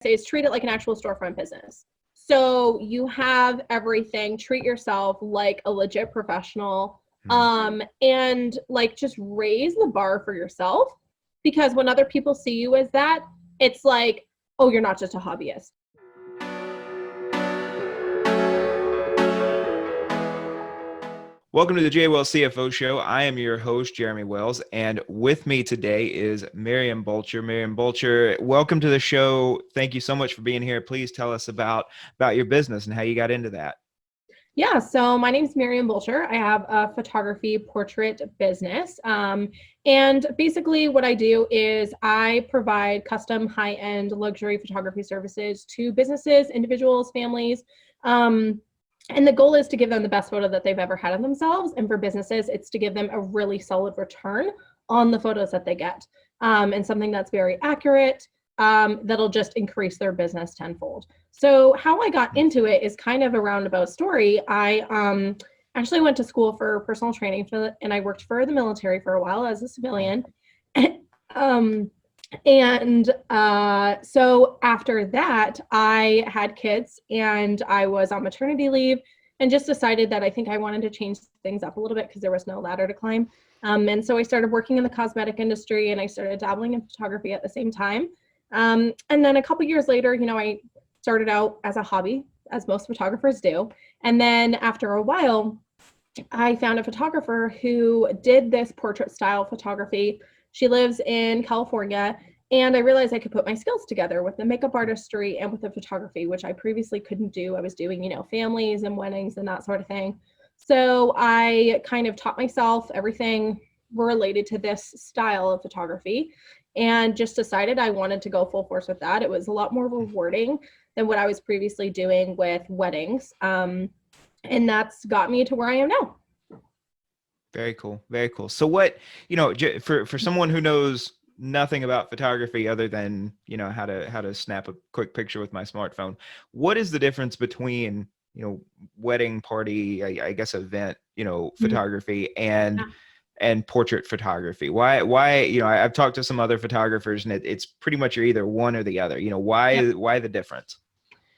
say is treat it like an actual storefront business. So you have everything, treat yourself like a legit professional, and like just raise the bar for yourself, because when other people see you as that, it's like, oh, you're not just a hobbyist. Welcome to the J. Wells CFO Show. I am your host, Jeremy Wells, and with me today is Miriam Bulcher. Miriam Bulcher, welcome to the show. Thank you so much for being here. Please tell us about your business and how you got into that. Yeah, so my name is Miriam Bulcher. I have a photography portrait business. And basically what I do is I provide custom high-end luxury photography services to businesses, individuals, families. And the goal is to give them the best photo that they've ever had of themselves. And for businesses, it's to give them a really solid return on the photos that they get, and something that's very accurate, that'll just increase their business tenfold. So how I got into it is kind of a roundabout story. I actually went to school for personal training and I worked for the military for a while as a civilian. So after that, I had kids and I was on maternity leave and just decided that I think I wanted to change things up a little bit because there was no ladder to climb. And so I started working in the cosmetic industry and I started dabbling in photography at the same time. And then a couple years later, I started out as a hobby, as most photographers do. And then after a while, I found a photographer who did this portrait style photography. She lives in California, and I realized I could put my skills together with the makeup artistry and with the photography, which I previously couldn't do. I was doing, families and weddings and that sort of thing. So I kind of taught myself everything related to this style of photography and just decided I wanted to go full force with that. It was a lot more rewarding than what I was previously doing with weddings. And that's got me to where I am now. Very cool. Very cool. So what, for someone who knows nothing about photography other than, how to snap a quick picture with my smartphone, what is the difference between, wedding party, I guess, event, photography and portrait photography? Why, I've talked to some other photographers and it's pretty much you're either one or the other, why the difference?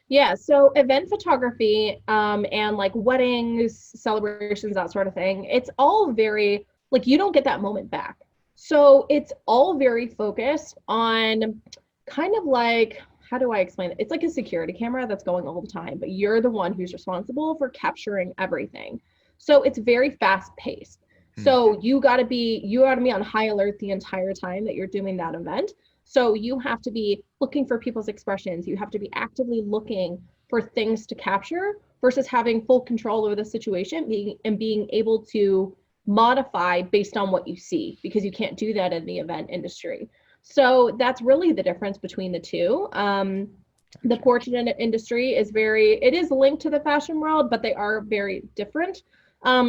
Yeah, so event photography, and like weddings, celebrations, that sort of thing, it's all very, like, you don't get that moment back. So it's all very focused on kind of like, how do I explain it? It's like a security camera that's going all the time, but you're the one who's responsible for capturing everything. So it's very fast paced. So you gotta be on high alert the entire time that you're doing that event. So you have to be looking for people's expressions. You have to be actively looking for things to capture versus having full control over the situation being able to modify based on what you see, because you can't do that in the event industry. So that's really the difference between the two. The portrait industry is it is linked to the fashion world, but they are very different.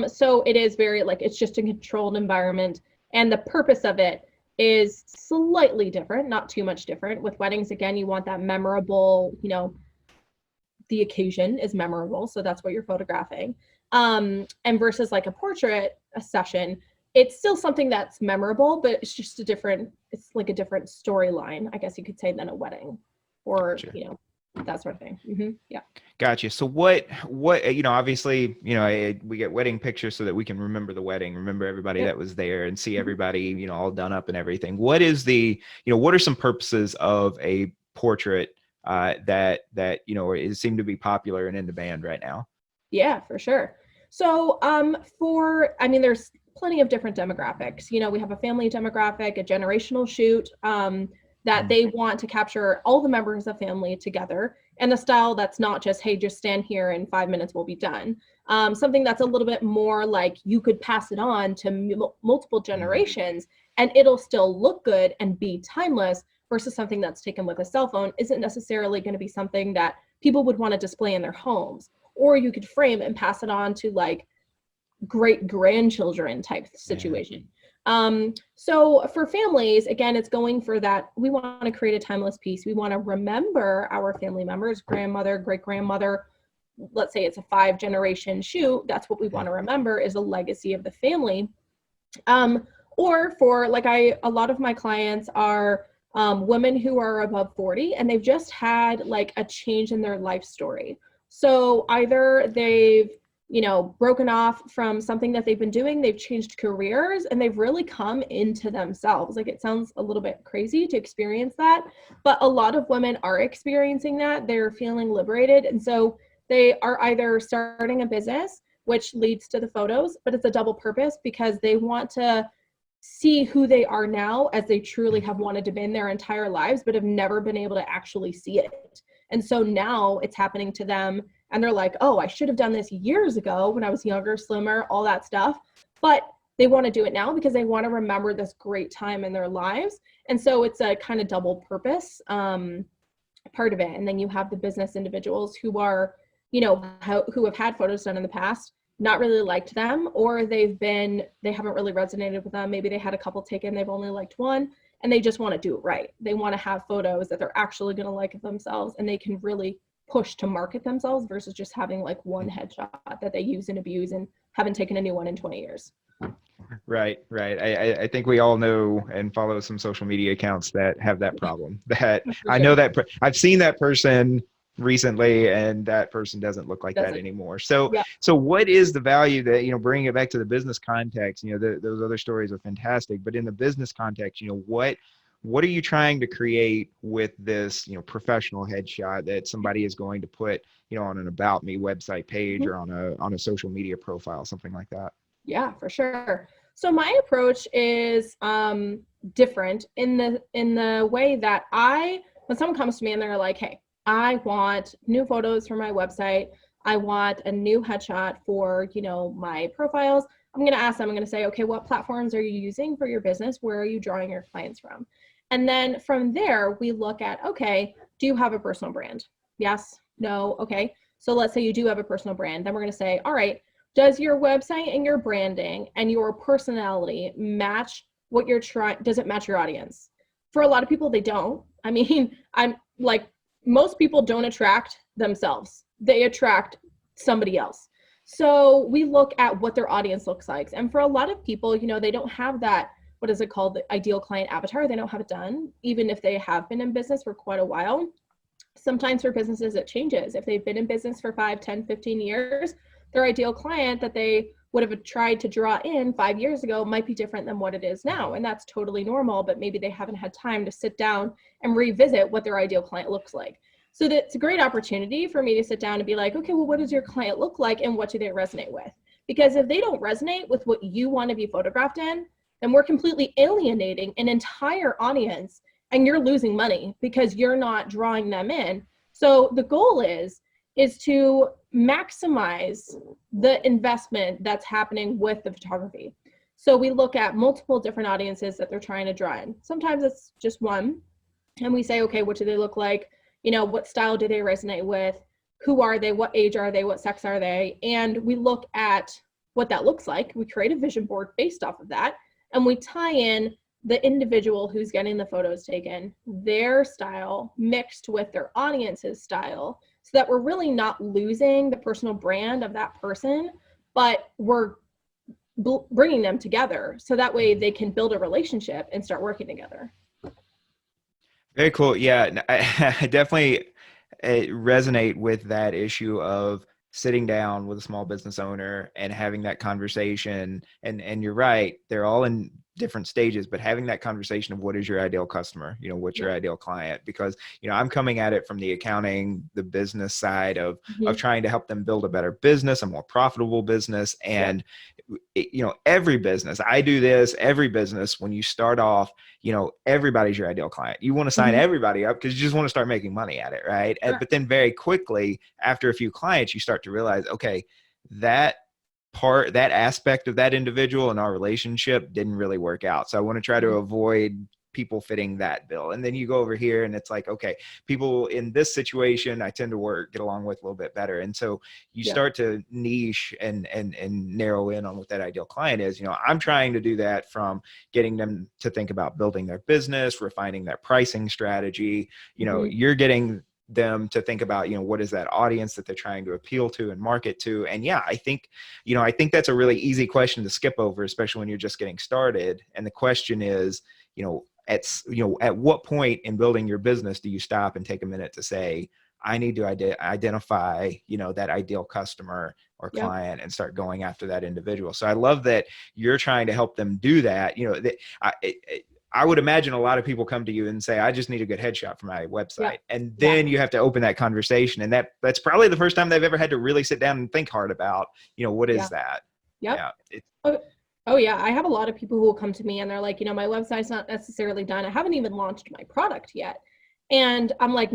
So it is very, like, it's just a controlled environment, and the purpose of it is slightly different, not too much different. With weddings, again, you want that memorable, the occasion is memorable, so that's what you're photographing. And versus like a session, it's still something that's memorable, but it's just it's like a different storyline, I guess you could say, than a wedding or, Gotcha. That sort of thing. Yeah. Gotcha. So what, obviously, we get wedding pictures so that we can remember the wedding, remember everybody that was there and see everybody, all done up and everything. What is what are some purposes of a portrait that seem to be popular and in demand right now? Yeah, for sure. So there's plenty of different demographics. We have a family demographic, a generational shoot, that they want to capture all the members of family together in a style that's not just, hey, just stand here and 5 minutes will be done. Something that's a little bit more like you could pass it on to multiple generations and it'll still look good and be timeless, versus something that's taken with a cell phone isn't necessarily going to be something that people would want to display in their homes. Or you could frame and pass it on to like great grandchildren type situation. So for families, again, it's going for that. We want to create a timeless piece. We want to remember our family members, grandmother, great grandmother. Let's say it's a 5-generation shoot. That's what we want to remember, is a legacy of the family. Or for a lot of my clients are women who are above 40 and they've just had like a change in their life story. So either they've, broken off from something that they've been doing, they've changed careers, and they've really come into themselves. Like, it sounds a little bit crazy to experience that, but a lot of women are experiencing that. They're feeling liberated. And so they are either starting a business, which leads to the photos, but it's a double purpose because they want to see who they are now as they truly have wanted to be in their entire lives, but have never been able to actually see it. And so now it's happening to them and they're like, oh, I should have done this years ago when I was younger, slimmer, all that stuff. But they want to do it now because they want to remember this great time in their lives. And so it's a kind of double purpose part of it. And then you have the business individuals who are, who have had photos done in the past, not really liked them, or they haven't really resonated with them. Maybe they had a couple taken, they've only liked one, and they just want to do it right. They want to have photos that they're actually going to like themselves and they can really push to market themselves versus just having like one headshot that they use and abuse and haven't taken a new one in 20 years. Right. I think we all know and follow some social media accounts that have that problem. That I know that I've seen that person recently, and that person doesn't look like that anymore. So, yeah. So what is the value that, bringing it back to the business context, those other stories are fantastic, but in the business context, what are you trying to create with this, professional headshot that somebody is going to put, on an About Me website page or on a social media profile, something like that? Yeah, for sure. So my approach is different in the way that when someone comes to me and they're like, hey, I want new photos for my website, I want a new headshot for, my profiles, I'm going to ask them, I'm going to say, okay, what platforms are you using for your business? Where are you drawing your clients from? And then from there, we look at, okay, do you have a personal brand? Yes, no, okay. So let's say you do have a personal brand. Then we're going to say, all right, does your website and your branding and your personality match what you're trying? Does it match your audience? For a lot of people, they don't. I mean, I'm like, most people don't attract themselves. They attract somebody else. So we look at what their audience looks like. And for a lot of people, they don't have that, what is it called? The ideal client avatar. They don't have it done, even if they have been in business for quite a while. Sometimes for businesses, it changes. If they've been in business for 5, 10, 15 years, their ideal client that they would have tried to draw in 5 years ago might be different than what it is now. And that's totally normal, but maybe they haven't had time to sit down and revisit what their ideal client looks like. So that's a great opportunity for me to sit down and be like, okay, well, what does your client look like and what do they resonate with? Because if they don't resonate with what you want to be photographed in, then we're completely alienating an entire audience and you're losing money because you're not drawing them in. So the goal is to maximize the investment that's happening with the photography. So we look at multiple different audiences that they're trying to draw in. Sometimes it's just one. And we say, okay, what do they look like? What style do they resonate with? Who are they? What age are they? What sex are they? And we look at what that looks like. We create a vision board based off of that. And we tie in the individual who's getting the photos taken, their style mixed with their audience's style, so that we're really not losing the personal brand of that person, but we're bringing them together so that way they can build a relationship and start working together. Very cool. Yeah, I definitely resonate with that issue of sitting down with a small business owner and having that conversation. And you're right, they're all in different stages, but having that conversation of what is your ideal customer, what's your ideal client, because, I'm coming at it from the accounting, the business side of trying to help them build a better business, a more profitable business. And, every business, I do this, every business, when you start off, everybody's your ideal client. You want to sign everybody up because you just want to start making money at it. Right. Sure. But then very quickly after a few clients, you start to realize, okay, that aspect of that individual in our relationship didn't really work out. So I want to try to avoid people fitting that bill. And then you go over here and it's like, okay, people in this situation, I tend to get along with a little bit better. And so you start to niche and narrow in on what that ideal client is. I'm trying to do that from getting them to think about building their business, refining their pricing strategy. You're getting them to think about, what is that audience that they're trying to appeal to and market to. And I think that's a really easy question to skip over, especially when you're just getting started. And the question is, at what point in building your business do you stop and take a minute to say, I need to identify, that ideal customer or client and start going after that individual. So I love that you're trying to help them do that. I would imagine a lot of people come to you and say, I just need a good headshot for my website. And then you have to open that conversation. And that's probably the first time they've ever had to really sit down and think hard about, what is that? Yeah. Oh yeah. I have a lot of people who will come to me and they're like, my website's not necessarily done. I haven't even launched my product yet. And I'm like,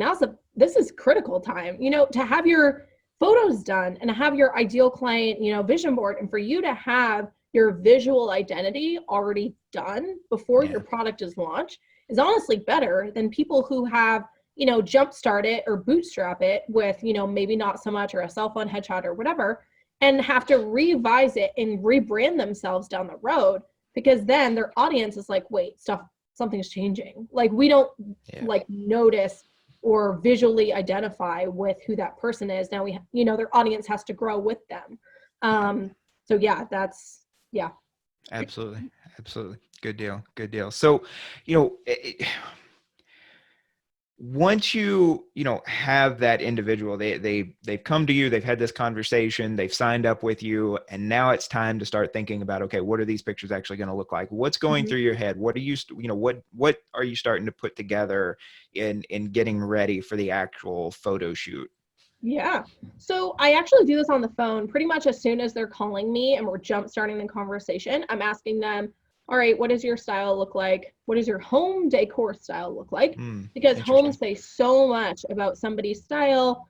this is critical time, to have your photos done and have your ideal client, vision board, and for you to have your visual identity already done before your product is launched is honestly better than people who have, jumpstart it or bootstrap it with, maybe not so much, or a cell phone headshot or whatever, and have to revise it and rebrand themselves down the road, because then their audience is like, wait, something's changing. Like, we don't notice or visually identify with who that person is. Now their audience has to grow with them. So Absolutely. Good deal. So, once you have that individual, they've come to you, they've had this conversation, they've signed up with you, and now it's time to start thinking about, okay, what are these pictures actually going to look like? What's going through your head? What are you, what are you starting to put together in getting ready for the actual photo shoot? Yeah. So I actually do this on the phone pretty much as soon as they're calling me and we're jump starting the conversation. I'm asking them, all right, what does your style look like? What does your home decor style look like? Because homes say so much about somebody's style,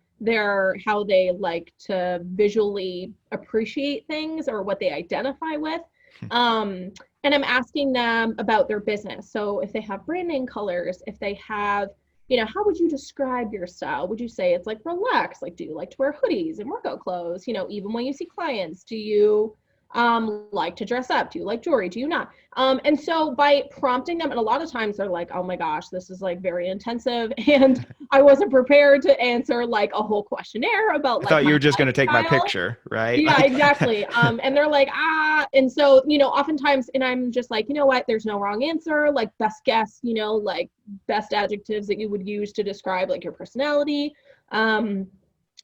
how they like to visually appreciate things or what they identify with. And I'm asking them about their business. So if they have branding colors, if they have, how would you describe your style? Would you say it's like relaxed? Like, do you like to wear hoodies and workout clothes? Even when you see clients, do you like to dress up? Do you like jewelry? Do you not? And so by prompting them, and a lot of times they're like, oh my gosh, this is like very intensive. And I wasn't prepared to answer like a whole questionnaire about I thought you were just going to take my picture, right? Yeah, exactly. And they're like, and so, oftentimes, and I'm just like, what, there's no wrong answer, like best guess, like best adjectives that you would use to describe like your personality,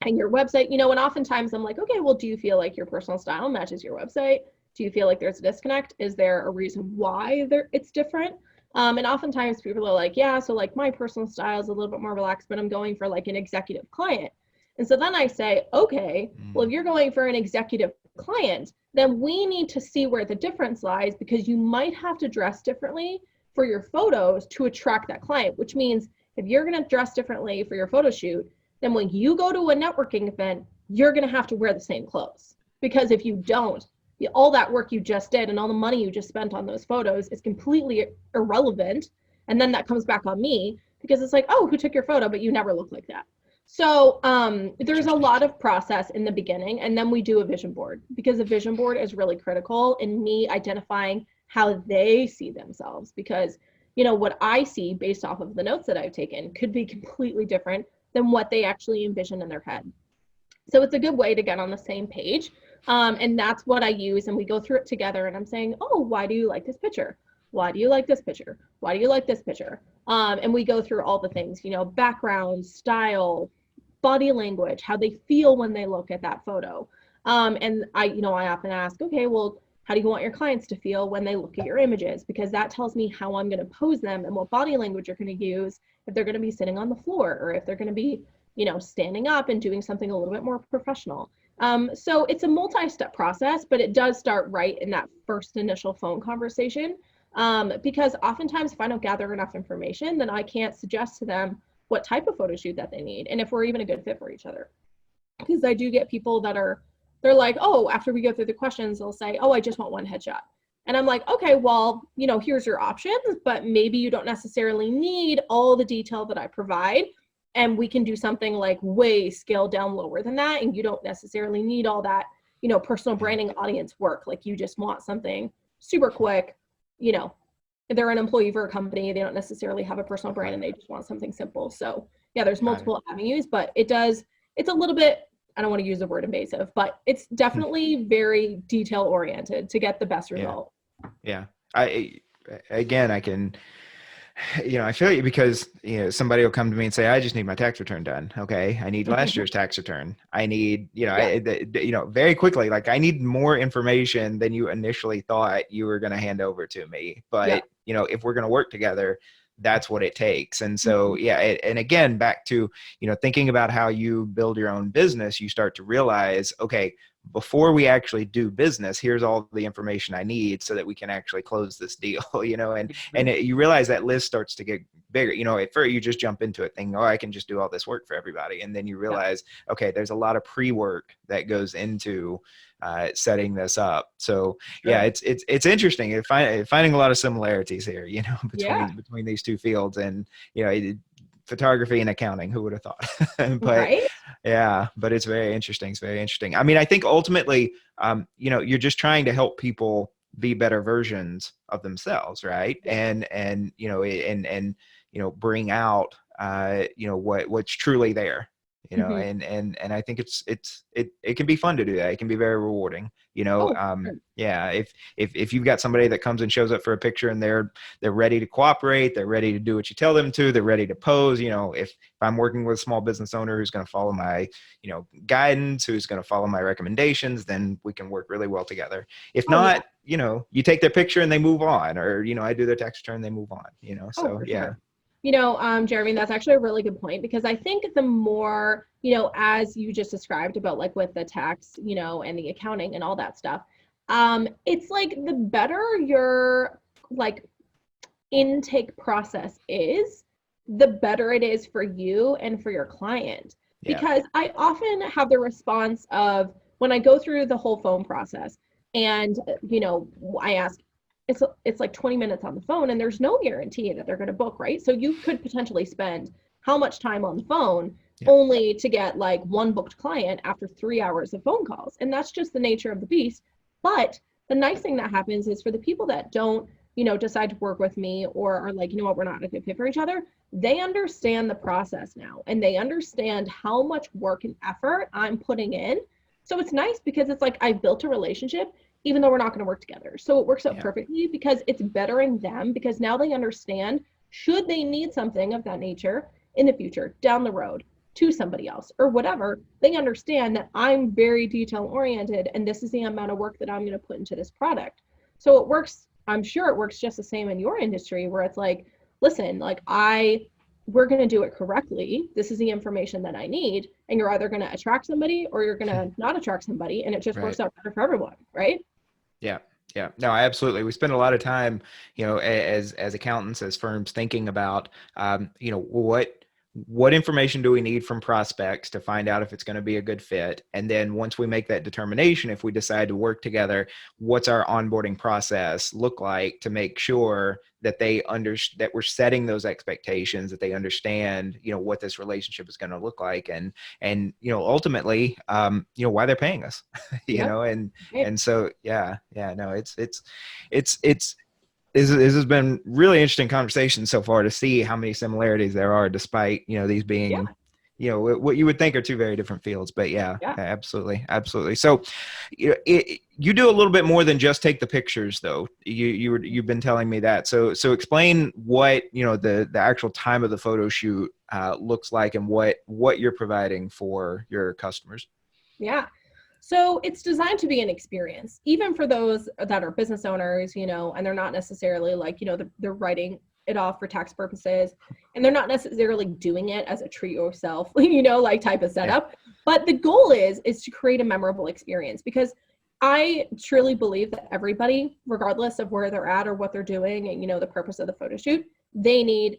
and your website, and oftentimes I'm like, okay, well, do you feel like your personal style matches your website? Do you feel like there's a disconnect? Is there a reason why it's different? And oftentimes people are like, yeah, so like my personal style is a little bit more relaxed, but I'm going for like an executive client. And so then I say, okay, well, if you're going for an executive client, then we need to see where the difference lies, because you might have to dress differently for your photos to attract that client, which means if you're going to dress differently for your photo shoot, then when you go to a networking event, you're going to have to wear the same clothes. Because if you don't, all that work you just did and all the money you just spent on those photos is completely irrelevant. And then that comes back on me, because it's like, oh, who took your photo? But you never look like that. So there's a lot of process in the beginning, and then we do a vision board, because a vision board is really critical in me identifying how they see themselves, because what I see based off of the notes that I've taken could be completely different than what they actually envision in their head. So it's a good way to get on the same page. And that's what I use. And we go through it together, and I'm saying, oh, why do you like this picture? Why do you like this picture? Why do you like this picture? And we go through all the things, background, style, body language, how they feel when they look at that photo. And I often ask, okay, well, how do you want your clients to feel when they look at your images? Because that tells me how I'm going to pose them and what body language you're going to use, if they're going to be sitting on the floor, or if they're going to be, standing up and doing something a little bit more professional. So it's a multi-step process, but it does start right in that first initial phone conversation. Because oftentimes if I don't gather enough information, then I can't suggest to them what type of photo shoot that they need, and if we're even a good fit for each other. Because I do get people they're like, oh, after we go through the questions, they'll say, oh, I just want one headshot. And I'm like, okay, well, here's your options, but maybe you don't necessarily need all the detail that I provide. And we can do something like way scaled down lower than that. And you don't necessarily need all that, personal branding audience work. Like, you just want something super quick. They're an employee for a company. They don't necessarily have a personal brand, and they just want something simple. So yeah, there's multiple avenues, but it's a little bit, I don't want to use the word invasive, but it's definitely very detail oriented to get the best result. Yeah. I can I feel you because, somebody will come to me and say, I just need my tax return done. Okay. I need last year's tax return. I need, Yeah, very quickly, like I need more information than you initially thought you were going to hand over to me. yeah. But, if we're going to work together, that's what it takes. And so, Mhm. yeah. And again, back to, thinking about how you build your own business, you start to realize, okay, before we actually do business, here's all the information I need so that we can actually close this deal, and you realize that list starts to get bigger. At first you just jump into it thinking, oh, I can just do all this work for everybody. And then you Yeah. realize, okay, there's a lot of pre-work that goes into setting this up. So yeah, Sure. it's interesting finding a lot of similarities here, Yeah. between these two fields. And, photography and accounting, who would have thought? But Right. yeah, but it's very interesting. It's very interesting. I mean, I think ultimately, you're just trying to help people be better versions of themselves, right? Yeah. And bring out, what's truly there, Mhm. and I think it can be fun to do that. It can be very rewarding, Oh, sure. yeah. If you've got somebody that comes and shows up for a picture and they're ready to cooperate, they're ready to do what you tell them to, they're ready to pose, if I'm working with a small business owner who's going to follow my, guidance, who's going to follow my recommendations, then we can work really well together. If Oh, yeah. not, you take their picture and they move on, or, I do their tax return, they move on, Oh, so for yeah. sure. Jeremy, that's actually a really good point because I think the more, as you just described about like with the tax, and the accounting and all that stuff, it's like the better your like intake process is, the better it is for you and for your client. Yeah. Because I often have the response of when I go through the whole phone process and, I ask, it's like 20 minutes on the phone and there's no guarantee that they're going to book, right? So you could potentially spend how much time on the phone Yeah. only to get like one booked client after 3 hours of phone calls. And that's just the nature of the beast. But the nice thing that happens is for the people that don't, decide to work with me or are like, what, we're not a good fit for each other, they understand the process now and they understand how much work and effort I'm putting in. So it's nice because it's like I've built a relationship even though we're not going to work together. So it works out Yeah. perfectly because it's bettering them because now they understand should they need something of that nature in the future, down the road, to somebody else or whatever, they understand that I'm very detail oriented and this is the amount of work that I'm going to put into this product. So it works, I'm sure it works just the same in your industry where it's like, listen, like we're going to do it correctly. This is the information that I need. And you're either going to attract somebody or you're going to not attract somebody. And it just Right. works out better for everyone. Right. Yeah. Yeah. No, absolutely. We spend a lot of time, as accountants, as firms thinking about, what information do we need from prospects to find out if it's going to be a good fit? And then once we make that determination, if we decide to work together, what's our onboarding process look like to make sure that that we're setting those expectations, that they understand, what this relationship is going to look like, and ultimately, why they're paying us, Yep. and so no, this has been really interesting conversation so far to see how many similarities there are, despite, these Yeah. being, what you would think are two very different fields. But yeah, Yeah. absolutely. Absolutely. So you do a little bit more than just take the pictures though. You've been telling me that. So explain what, the actual time of the photo shoot looks like and what you're providing for your customers. Yeah. So it's designed to be an experience, even for those that are business owners, and they're not necessarily like, they're writing it off for tax purposes and they're not necessarily doing it as a treat yourself, like type of Yeah. setup. But the goal is to create a memorable experience because I truly believe that everybody, regardless of where they're at or what they're doing and, the purpose of the photo shoot, they need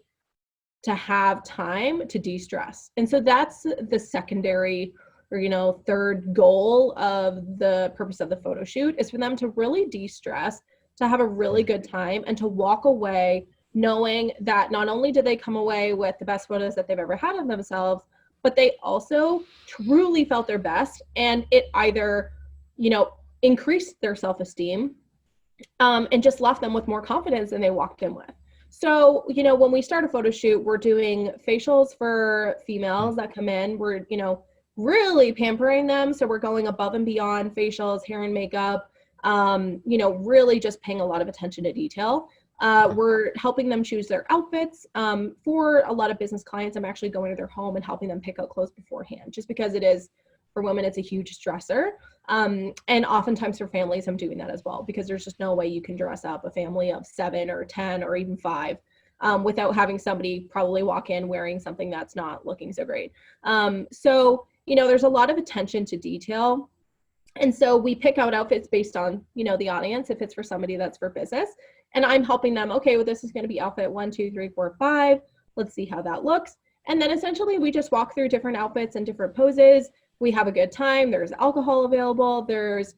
to have time to de-stress. And so that's the secondary or third goal of the purpose of the photo shoot is for them to really de-stress, to have a really good time and to walk away knowing that not only did they come away with the best photos that they've ever had of themselves, but they also truly felt their best and it either increased their self-esteem and just left them with more confidence than they walked in with. So, when we start a photo shoot, we're doing facials for females that come in. We're, really pampering them. So we're going above and beyond facials, hair and makeup, really just paying a lot of attention to detail. We're helping them choose their outfits. For a lot of business clients, I'm actually going to their home and helping them pick out clothes beforehand, just because it is, for women, it's a huge stressor. And oftentimes for families, I'm doing that as well, because there's just no way you can dress up a family of 7 or 10 or even 5 without having somebody probably walk in wearing something that's not looking so great. So, there's a lot of attention to detail. And so we pick out outfits based on, the audience, if it's for somebody that's for business. And I'm helping them, okay, well, this is going to be outfit 1, 2, 3, 4, 5. Let's see how that looks. And then essentially we just walk through different outfits and different poses. We have a good time. There's alcohol available. There's,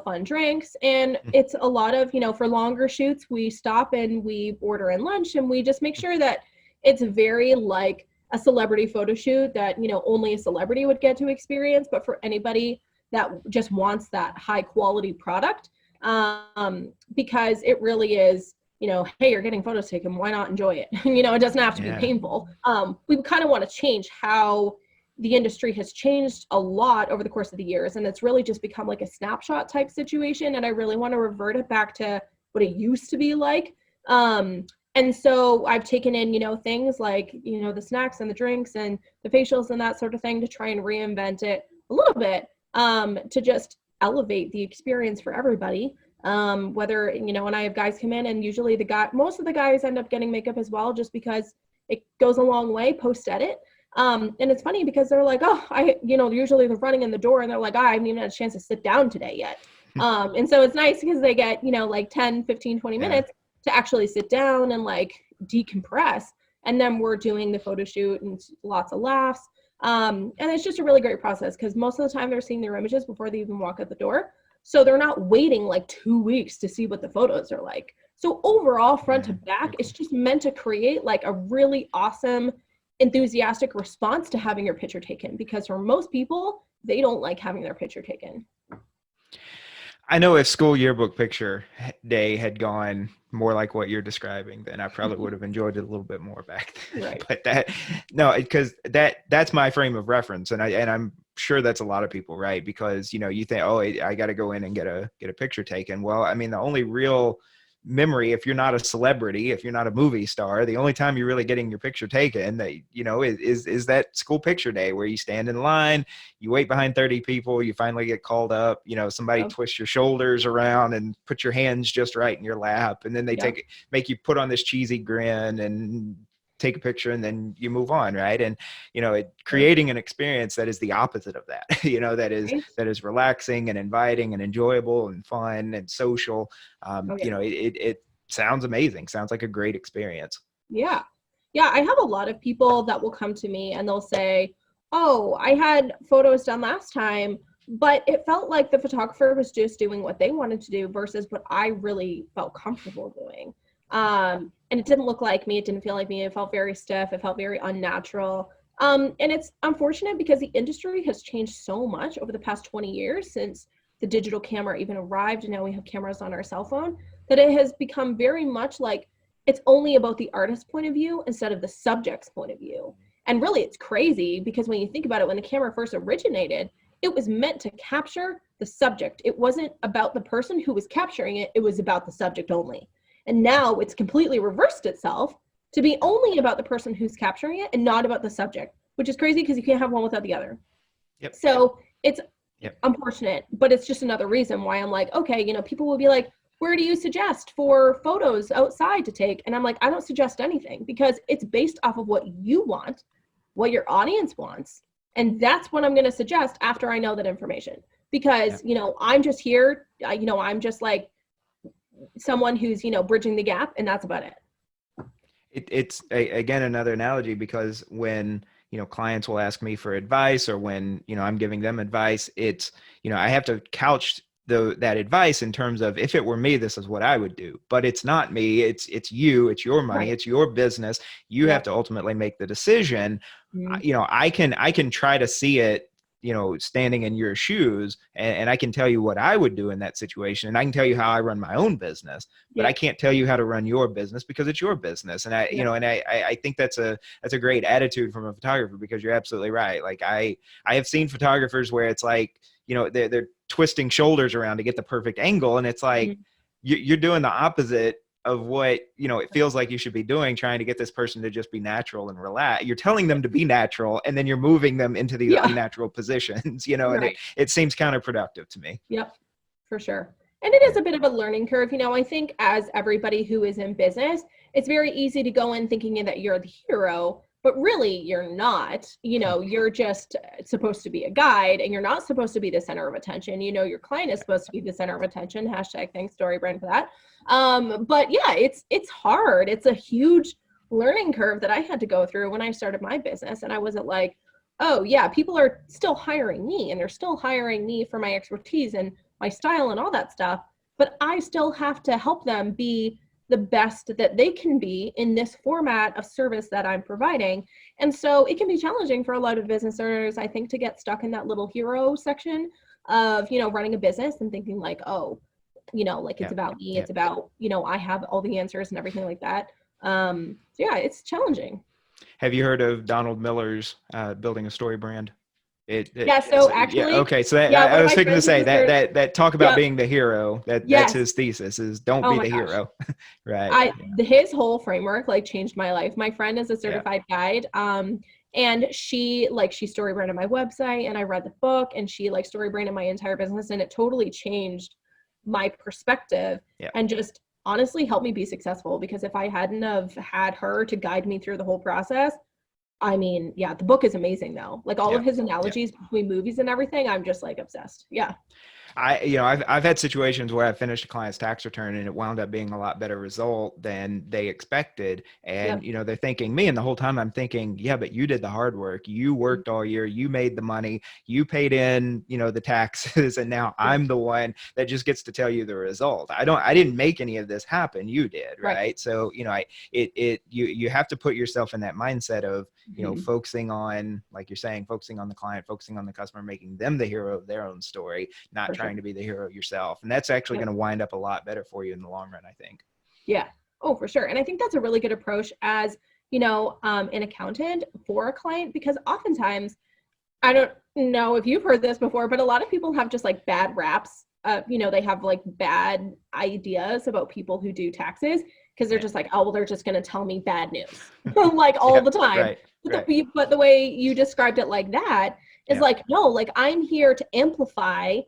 fun drinks. And it's a lot of, for longer shoots, we stop and we order in lunch, and we just make sure that it's very like a celebrity photo shoot that, only a celebrity would get to experience. But for anybody that just wants that high quality product, because it really is, hey, you're getting photos taken, why not enjoy it? It doesn't have to be painful. We kind of want to change how the industry has changed a lot over the course of the years, and it's really just become like a snapshot type situation. And I really want to revert it back to what it used to be like. And so I've taken in, things like, the snacks and the drinks and the facials and that sort of thing to try and reinvent it a little bit, to just elevate the experience for everybody. Whether, and I have guys come in, and usually most of the guys end up getting makeup as well, just because it goes a long way post edit. And it's funny because they're like, oh, usually they're running in the door and they're like, I haven't even had a chance to sit down today yet. And so it's nice because they get, like 10, 15, 20 minutes to actually sit down and like decompress. And then we're doing the photo shoot and lots of laughs. And it's just a really great process, because most of the time they're seeing their images before they even walk out the door. So they're not waiting like 2 weeks to see what the photos are like. So overall, front to back, it's just meant to create like a really awesome, enthusiastic response to having your picture taken, because for most people, they don't like having their picture taken. I know if school yearbook picture day had gone more like what you're describing, then I probably would have enjoyed it a little bit more back then. Right. But because that's my frame of reference, and I'm sure that's a lot of people, right? Because you think, oh, I got to go in and get a picture taken. Well, I mean, the only real memory, if you're not a celebrity, if you're not a movie star, the only time you're really getting your picture taken, that is that school picture day where you stand in line, you wait behind 30 people, you finally get called up, somebody twists your shoulders around and put your hands just right in your lap, and then they make you put on this cheesy grin and take a picture, and then you move on, right? And creating an experience that is the opposite of that, that is relaxing and inviting and enjoyable and fun and social. It sounds amazing. Sounds like a great experience. Yeah. I have a lot of people that will come to me and they'll say, oh, I had photos done last time, but it felt like the photographer was just doing what they wanted to do versus what I really felt comfortable doing. And it didn't look like me. It didn't feel like me. It felt very stiff. It felt very unnatural. And it's unfortunate because the industry has changed so much over the past 20 years since the digital camera even arrived, and now we have cameras on our cell phone, that it has become very much like it's only about the artist's point of view instead of the subject's point of view. And really, it's crazy because when you think about it, when the camera first originated, it was meant to capture the subject. It wasn't about the person who was capturing it. It was about the subject only. And now it's completely reversed itself to be only about the person who's capturing it and not about the subject, which is crazy because you can't have one without the other. Yep. So it's unfortunate, but it's just another reason why I'm like, okay, people will be like, where do you suggest for photos outside to take? And I'm like, I don't suggest anything, because it's based off of what you want, what your audience wants. And that's what I'm going to suggest after I know that information, because, I'm just here, I'm just like someone who's, bridging the gap, and that's about it. It's again, another analogy, because when, clients will ask me for advice, or when, I'm giving them advice, it's, I have to couch that advice in terms of, if it were me, this is what I would do. But it's not me, it's you, it's your money, it's your business. You have to ultimately make the decision. I can try to see it, standing in your shoes, and I can tell you what I would do in that situation. And I can tell you how I run my own business, but I can't tell you how to run your business, because it's your business. And I think that's a great attitude from a photographer, because you're absolutely right. Like I have seen photographers where it's like, they're twisting shoulders around to get the perfect angle. And it's like, you're doing the opposite of what, you know, it feels like you should be doing, trying to get this person to just be natural and relax. You're telling them to be natural, and then you're moving them into these Yeah. unnatural positions, you know, and Right. it seems counterproductive to me. Yep, for sure. And it is a bit of a learning curve. You know, I think as everybody who is in business, it's very easy to go in thinking that you're the hero, but really you're not. You know, you're just supposed to be a guide, and you're not supposed to be the center of attention. You know, your client is supposed to be the center of attention. Hashtag thanks story brand for that. But yeah, it's hard. It's a huge learning curve that I had to go through when I started my business. And I wasn't like, oh yeah, people are still hiring me, and they're still hiring me for my expertise and my style and all that stuff, but I still have to help them be the best that they can be in this format of service that I'm providing. And so it can be challenging for a lot of business owners, I think, to get stuck in that little hero section of, you know, running a business and thinking like, oh, you know, like it's about me, it's about, you know, I have all the answers and everything like that. So yeah, it's challenging. Have you heard of Donald Miller's building a story brand? Yeah, so Yeah, actually, okay. So that, yeah, one I of was my thinking to friends say is a that talk about yep, being the hero. That's yes. his thesis, is don't Oh be my the gosh. hero. Right. His whole framework like changed my life. My friend is a Yeah. certified guide. And she story branded my website, and I read the book, and she like story branded my entire business, and it totally changed my perspective Yeah. and just honestly helped me be successful, because if I hadn't have had her to guide me through the whole process, I mean, yeah, the book is amazing though. Like all Yeah. of his Yeah. analogies between movies and everything, I'm just like obsessed. Yeah. I've had situations where I finished a client's tax return and it wound up being a lot better result than they expected. And, Yep. you know, they're thanking me. And the whole time I'm thinking, yeah, but you did the hard work. You worked all year. You made the money. You paid in, you know, the taxes. And now I'm the one that just gets to tell you the result. I didn't make any of this happen. You did. Right. So, you know, you have to put yourself in that mindset of, you know, focusing on, like you're saying, focusing on the client, focusing on the customer, making them the hero of their own story, not trying to be the hero yourself. And that's actually going to wind up a lot better for you in the long run, I think. Yeah. Oh, for sure. And I think that's a really good approach as, you know, an accountant for a client, because oftentimes, I don't know if you've heard this before, but a lot of people have just like bad raps. You know, they have like bad ideas about people who do taxes, because they're just like, oh, well, they're just going to tell me bad news like all the time. Right. But the way you described it like that is like, no, like I'm here to amplify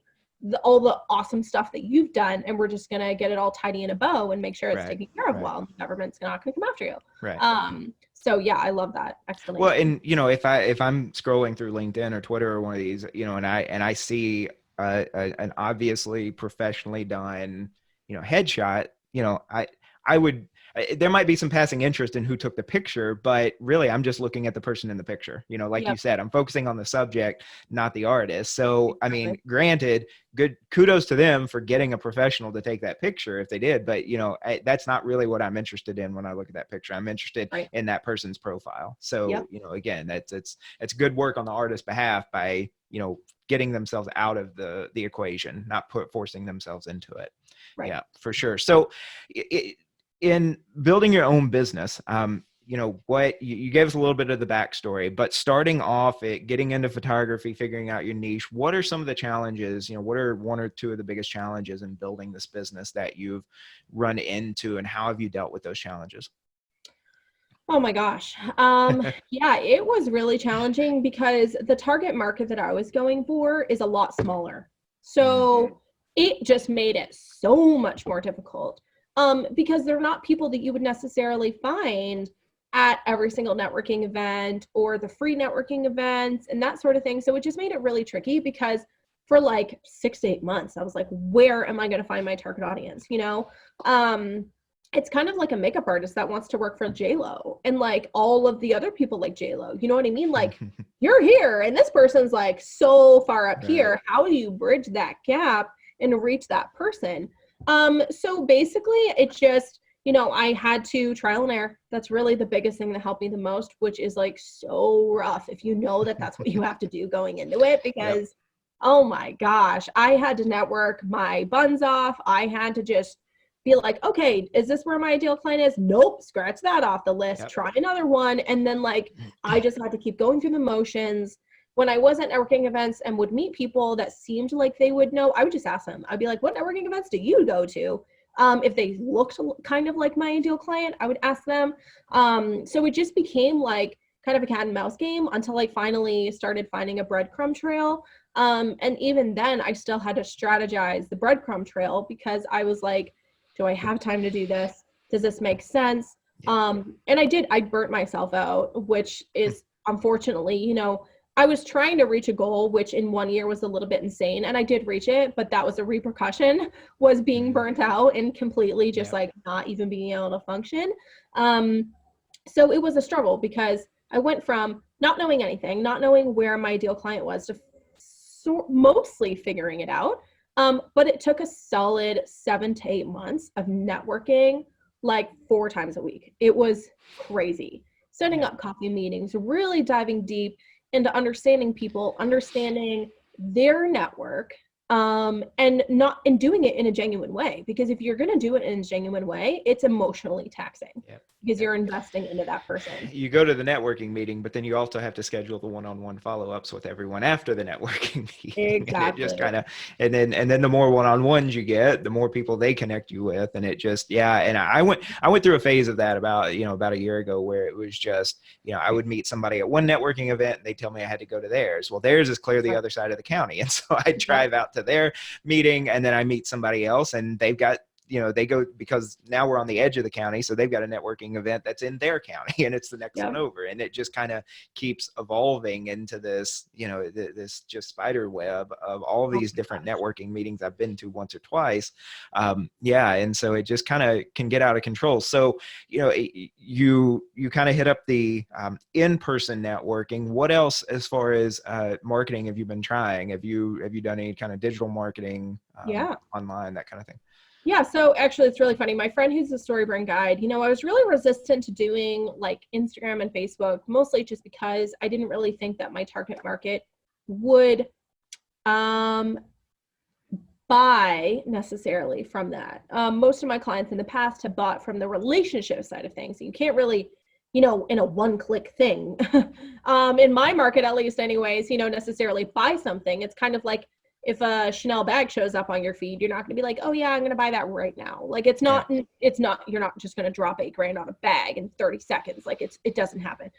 all the awesome stuff that you've done, and we're just going to get it all tidy in a bow and make sure it's taken care of well, and the government's not going to come after you. Right. So yeah, I love that explanation. Well, and you know, if I'm scrolling through LinkedIn or Twitter or one of these, you know, and I see an obviously professionally done, you know, headshot, you know, I would, there might be some passing interest in who took the picture, but really I'm just looking at the person in the picture. You know, like you said, I'm focusing on the subject, not the artist. So, I mean, granted, good kudos to them for getting a professional to take that picture if they did, but you know, that's not really what I'm interested in when I look at that picture. I'm interested in that person's profile. So, you know, again, it's good work on the artist's behalf by, you know, getting themselves out of the equation, not forcing themselves into it. Yeah, for sure. So in building your own business, you know, what you gave us a little bit of the backstory, but starting off at getting into photography, figuring out your niche, what are some of the challenges, you know, what are one or two of the biggest challenges in building this business that you've run into, and how have you dealt with those challenges? Oh my gosh. Yeah, it was really challenging because the target market that I was going for is a lot smaller. So it just made it so much more difficult. Because they're not people that you would necessarily find at every single networking event or the free networking events and that sort of thing. So it just made it really tricky, because for like 6 to 8 months, I was like, where am I going to find my target audience? You know, it's kind of like a makeup artist that wants to work for J-Lo and like all of the other people like J-Lo, you know what I mean? Like you're here and this person's like so far up here. How do you bridge that gap and reach that person? So basically it's just, you know, I had to trial and error. That's really the biggest thing that helped me the most, which is like so rough if you know that that's what you have to do going into it, because oh my gosh, I had to network my buns off. I had to just be like, okay, is this where my ideal client is? Nope, scratch that off the list, try another one. And then like, I just had to keep going through the motions. When I was at networking events and would meet people that seemed like they would know, I would just ask them. I'd be like, what networking events do you go to? If they looked kind of like my ideal client, I would ask them. So it just became like kind of a cat and mouse game until I finally started finding a breadcrumb trail. And even then, I still had to strategize the breadcrumb trail because I was like, do I have time to do this? Does this make sense? And I burnt myself out, which is unfortunately, I was trying to reach a goal, which in 1 year was a little bit insane. And I did reach it, but that was a repercussion, was being burnt out and completely just like not even being able to function. So it was a struggle because I went from not knowing anything, not knowing where my ideal client was, to mostly figuring it out. But it took a solid 7 to 8 months of networking, like 4 times a week. It was crazy. Setting up coffee meetings, really diving deep into understanding people, understanding their network, and doing it in a genuine way. Because if you're going to do it in a genuine way, it's emotionally taxing because you're investing into that person. You go to the networking meeting, but then you also have to schedule the one-on-one follow-ups with everyone after the networking meeting. Exactly. And it just kind of, and then the more one-on-ones you get, the more people they connect you with. And it just, and I went through a phase of that about a year ago where it was just, I would meet somebody at one networking event and they tell me I had to go to theirs. Well, theirs is clear the other side of the county. And so I drive out to their meeting and then I meet somebody else and they've got, they go, because now we're on the edge of the county. So they've got a networking event that's in their county and it's the next one over. And it just kind of keeps evolving into this, this just spider web of all these different networking meetings I've been to once or twice. And so it just kind of can get out of control. So, you kind of hit up the in-person networking. What else as far as marketing have you been trying? Have you done any kind of digital marketing online, that kind of thing? Yeah, so actually it's really funny. My friend who's a StoryBrand guide, I was really resistant to doing like Instagram and Facebook, mostly just because I didn't really think that my target market would buy necessarily from that. Most of my clients in the past have bought from the relationship side of things. So you can't really, in a one-click thing, in my market at least anyways, necessarily buy something. It's kind of like, if a Chanel bag shows up on your feed, you're not going to be like, oh yeah, I'm going to buy that right now. Like you're not just going to drop $8,000 on a bag in 30 seconds. Like it doesn't happen.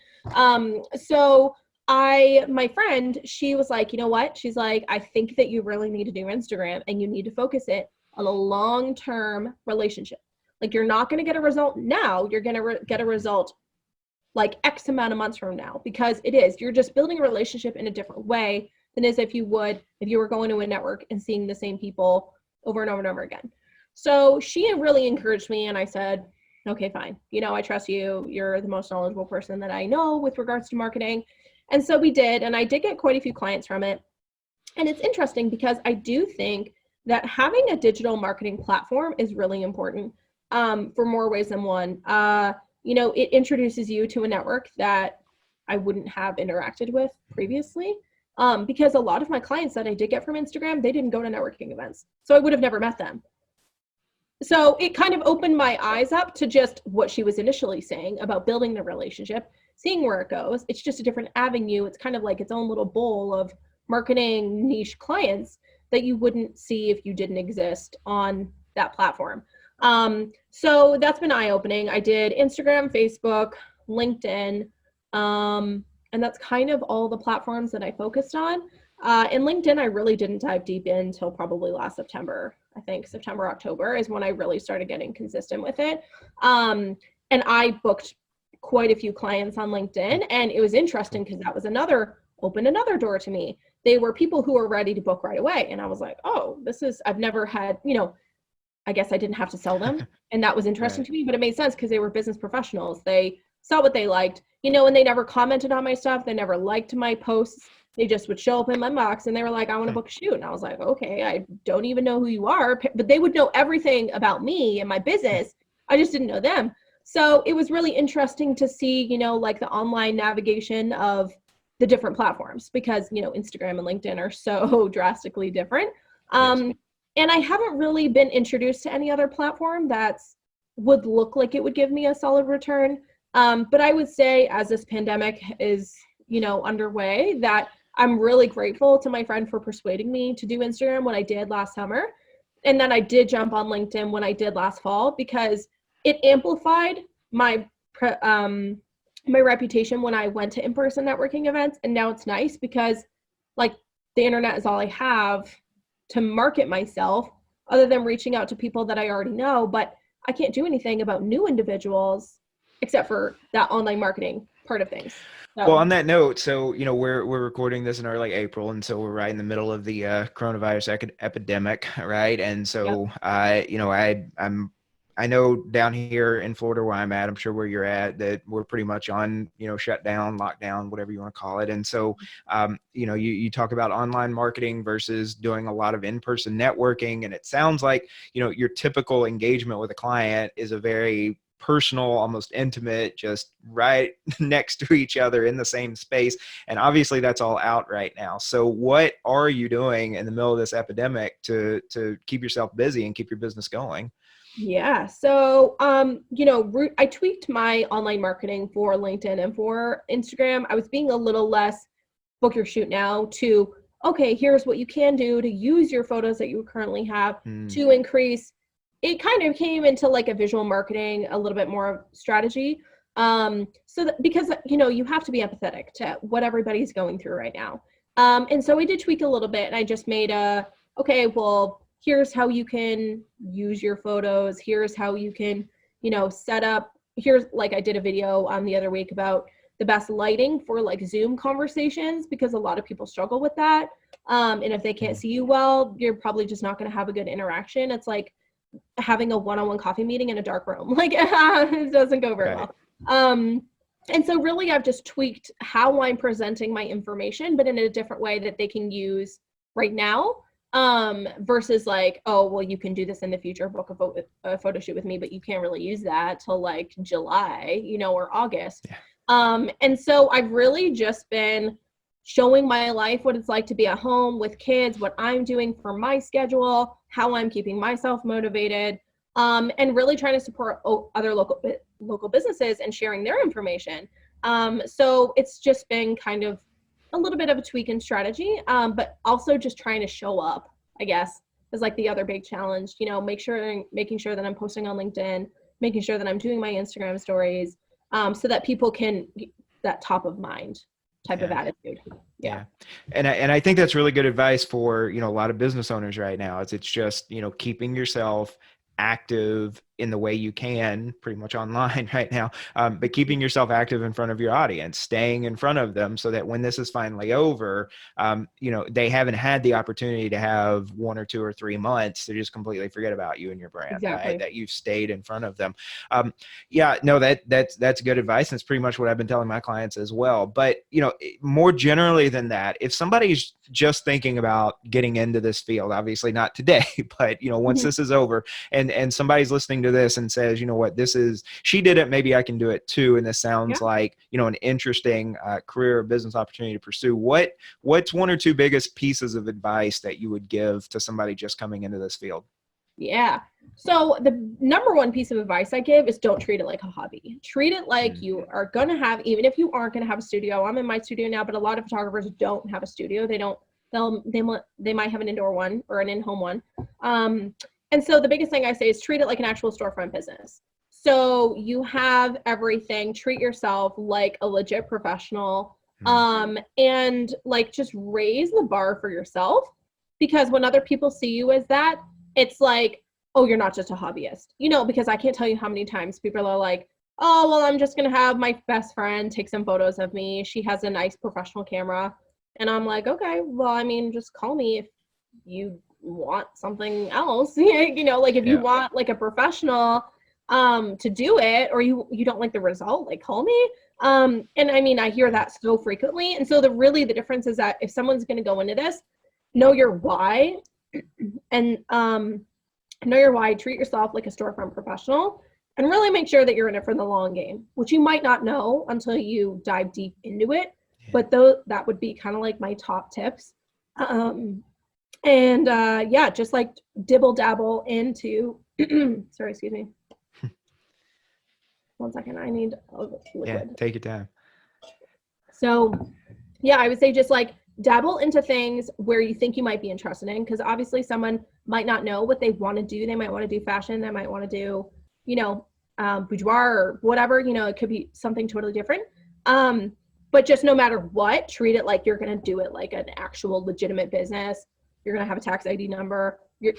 So my friend, she was like, you know what? She's like, I think that you really need to do Instagram and you need to focus it on a long-term relationship. Like you're not going to get a result now. You're going to get a result like X amount of months from now, because you're just building a relationship in a different way than as if you were going to a network and seeing the same people over and over and over again. So she really encouraged me and I said, okay, fine. I trust you. You're the most knowledgeable person that I know with regards to marketing. And so we did, and I did get quite a few clients from it. And it's interesting because I do think that having a digital marketing platform is really important for more ways than one. It introduces you to a network that I wouldn't have interacted with previously. Because a lot of my clients that I did get from Instagram, they didn't go to networking events. So I would have never met them. So it kind of opened my eyes up to just what she was initially saying about building the relationship, seeing where it goes. It's just a different avenue. It's kind of like its own little bowl of marketing niche clients that you wouldn't see if you didn't exist on that platform. So that's been eye-opening. I did Instagram, Facebook, LinkedIn, and that's kind of all the platforms that I focused on. In LinkedIn, I really didn't dive deep in until probably last September. I think September, October is when I really started getting consistent with it. And I booked quite a few clients on LinkedIn, and it was interesting because that was opened another door to me. They were people who were ready to book right away. And I was like, oh, I've never had, I guess I didn't have to sell them. And that was interesting to me, but it made sense because they were business professionals. They saw what they liked, and they never commented on my stuff. They never liked my posts. They just would show up in my box and they were like, I want to book a shoot. And I was like, okay, I don't even know who you are, but they would know everything about me and my business. I just didn't know them. So it was really interesting to see, like the online navigation of the different platforms because, Instagram and LinkedIn are so drastically different. And I haven't really been introduced to any other platform would look like it would give me a solid return. But I would say as this pandemic is, underway, that I'm really grateful to my friend for persuading me to do Instagram when I did last summer, and then I did jump on LinkedIn when I did last fall because it amplified my my reputation when I went to in-person networking events. And now it's nice because like the internet is all I have to market myself other than reaching out to people that I already know, but I can't do anything about new individuals except for that online marketing part of things. Well, on that note, so we're recording this in early April, and so we're right in the middle of the coronavirus epidemic, right? And so, I know down here in Florida where I'm at, I'm sure where you're at, that we're pretty much on shutdown, lockdown, whatever you want to call it. And so, you talk about online marketing versus doing a lot of in-person networking, and it sounds like your typical engagement with a client is a very personal, almost intimate, just right next to each other in the same space. And obviously that's all out right now. So what are you doing in the middle of this epidemic to keep yourself busy and keep your business going? Yeah. So, I tweaked my online marketing for LinkedIn and for Instagram. I was being a little less book your shoot now to, okay, here's what you can do to use your photos that you currently have to increase. It kind of came into like a visual marketing, a little bit more of strategy. Because, you have to be empathetic to what everybody's going through right now. And so we did tweak a little bit, and I just made okay, well, here's how you can use your photos. Here's how you can, set up. Here's like I did a video the other week about the best lighting for like Zoom conversations, because a lot of people struggle with that. And if they can't see you well, you're probably just not going to have a good interaction. It's like having a one-on-one coffee meeting in a dark room. Like it doesn't go very well. And so really I've just tweaked how I'm presenting my information, but in a different way that they can use right now. Versus like, oh, well, you can do this in the future, book a photo shoot with me, but you can't really use that till like July, or August. Yeah. And so I've really just been showing my life, what it's like to be at home with kids, what I'm doing for my schedule, how I'm keeping myself motivated, and really trying to support other local businesses and sharing their information. So it's just been kind of a little bit of a tweak in strategy, but also just trying to show up, I guess, is like the other big challenge. Making sure that I'm posting on LinkedIn, making sure that I'm doing my Instagram stories, so that people can get that top of mind type of attitude. Yeah. And I think that's really good advice for, a lot of business owners right now. It's just, keeping yourself active in the way you can pretty much online right now, but keeping yourself active in front of your audience, staying in front of them so that when this is finally over, they haven't had the opportunity to have 1 or 2 or 3 months to just completely forget about you and your brand, Exactly. right? That you've stayed in front of them. That's good advice. And it's pretty much what I've been telling my clients as well. But, more generally than that, if somebody's just thinking about getting into this field, obviously not today, but, once this is over and somebody's listening to this and says, what, she did it, maybe I can do it too. And this sounds like, an interesting career or business opportunity to pursue. What's 1 or 2 biggest pieces of advice that you would give to somebody just coming into this field? Yeah. So the number 1 piece of advice I give is don't treat it like a hobby. Treat it like you are going to have, even if you aren't going to have a studio. I'm in my studio now, but a lot of photographers don't have a studio. They might have an indoor one or an in-home one. And so the biggest thing I say is treat it like an actual storefront business. So you have everything, treat yourself like a legit professional, and like just raise the bar for yourself, because when other people see you as that, it's like, oh, you're not just a hobbyist, because I can't tell you how many times people are like, oh, well, I'm just going to have my best friend take some photos of me. She has a nice professional camera. And I'm like, okay, well, I mean, just call me if you want something else, like if you want like a professional to do it, or you don't like the result, like call me. And I mean, I hear that so frequently. And so the difference is that if someone's going to go into this, know your why, and know your why, treat yourself like a storefront professional, and really make sure that you're in it for the long game, which you might not know until you dive deep into it. But that would be kind of like my top tips. Just like dibble dabble into, sorry, excuse me. 1 second, I need a liquid. Yeah, take your time. So I would say just like dabble into things where you think you might be interested in, because obviously someone might not know what they want to do. They might want to do fashion. They might want to do, boudoir or whatever. It could be something totally different. But just no matter what, treat it like you're going to do it like an actual legitimate business. You're going to have a tax ID number. You're,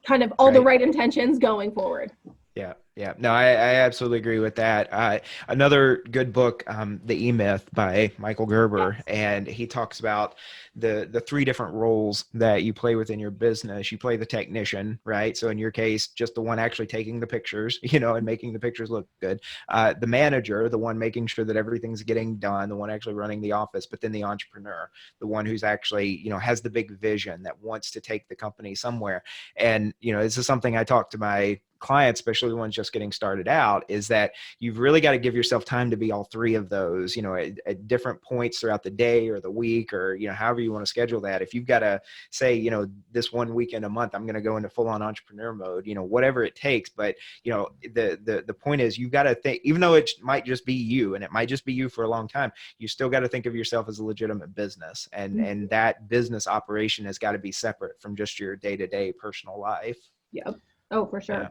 kind of all the right intentions going forward. Yeah. Yeah. No, I absolutely agree with that. Another good book, The E-Myth by Michael Gerber, and he talks about the three different roles that you play within your business. You play the technician, right? So in your case, just the one actually taking the pictures, and making the pictures look good. The manager, the one making sure that everything's getting done, the one actually running the office, but then the entrepreneur, the one who's actually, has the big vision that wants to take the company somewhere. And, this is something I talk to my clients, especially the ones just getting started out, is that you've really got to give yourself time to be all three of those, at different points throughout the day or the week, or, however you want to schedule that. If you've got to say, this one weekend a month, I'm going to go into full on entrepreneur mode, whatever it takes. But, the point is, you've got to think, even though it might just be you, and it might just be you for a long time, you still got to think of yourself as a legitimate business, and that business operation has got to be separate from just your day-to-day personal life. Yep. Oh, for sure. Yeah.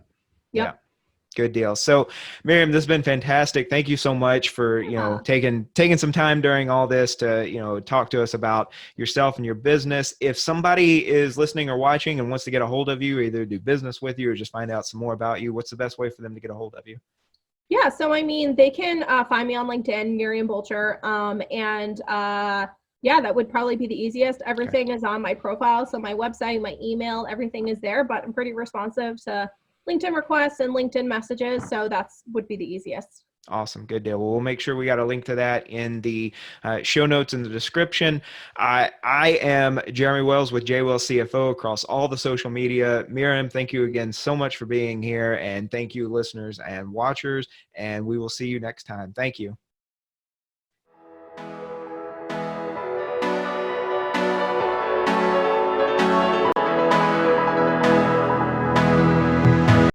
Yep. Yeah. Good deal. So Miriam, this has been fantastic. Thank you so much for, taking some time during all this to, talk to us about yourself and your business. If somebody is listening or watching and wants to get a hold of you, either do business with you or just find out some more about you, what's the best way for them to get a hold of you? Yeah. So, they can find me on LinkedIn, Miriam Bulcher. That would probably be the easiest. Everything is on my profile. So my website, my email, everything is there, but I'm pretty responsive to LinkedIn requests and LinkedIn messages. So that's would be the easiest. Awesome. Good deal. Well, we'll make sure we got a link to that in the show notes in the description. I am Jeremy Wells with J Wells CFO across all the social media. Miriam, thank you again so much for being here. And thank you, listeners and watchers. And we will see you next time. Thank you.